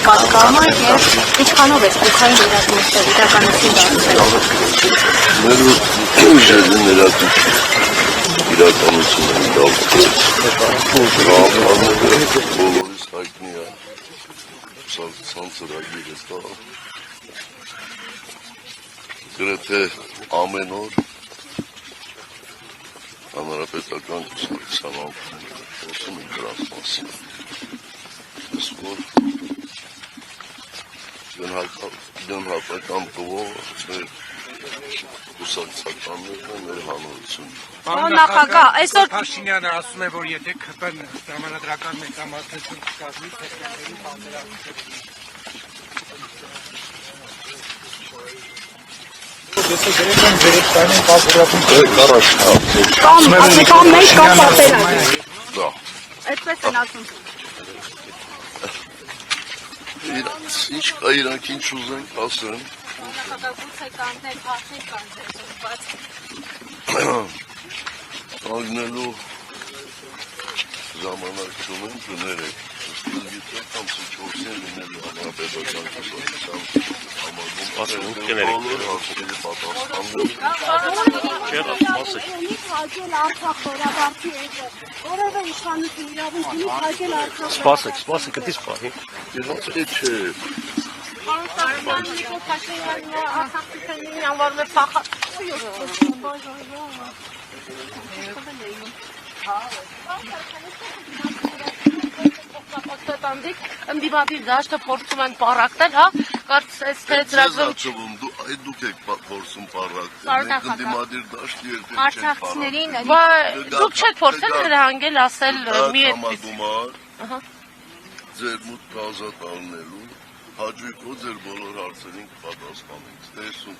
պատկամը և ինչքանով ես դուքային իրատմուստեր իրականություն դարձել։ Մեր ուժերի ներածիչ իրականություն են դարձել։ Բոլորիս հայտնի է ցանցրագիր է դա։ Գրեթե ամեն օր հանրապետական կուսակցության անդամները խոսում են դրանց մասին։ Ես որ գնահատական տվող մեր կուսակցականներն են մեր հանրությունը։ Պարոն նախագահ, այսօր Փաշինյանը ասում է, որ եթե ԿՊ-ն ժամանակական մեծամասնություն կազմի, թեկնածուի բանվերացում Դեսը գրել են վերջտային կապորատում կամ մենք կամ պատերազմ։ Դա։ Այդպես են ասում։ Ինչ կա իրանք ինչ ուզենք ասեն։ Նախագահ կաններ, հացներ կաններ, Կանգնելու ժամանակ չունեն կներեք։ Գիտեք ամսի 4-ին լինելու հանրապետական կուսակցության համագում բոլոր հարցերի պատասխաններ։ Հաջել Արցախ խորաբարդի էջը, որևէ իշխանություն իրավունք ունի հաջել Արցախ։ Սպասեք, կտի սպահի։ Իրաց է չէ։ Պարոն Նիկոլ Փաշինյանն Արցախցիներին անվանում է փախած։ Ընդդիմադիր դաշտը փորձում են պառակտել, հա, կարծես թե ծրագրում Դուք եք փորձում պառակտել, մենք ընդդիմադիր դաշտ երբեք չենք արցախցիներին, դուք չեք փորձել հրահանգել ասել մի այդպես ձեր մուտքը ազատ առնելու հաջույքով ձեր բոլոր հարցերին կպատասխանենք, տեսում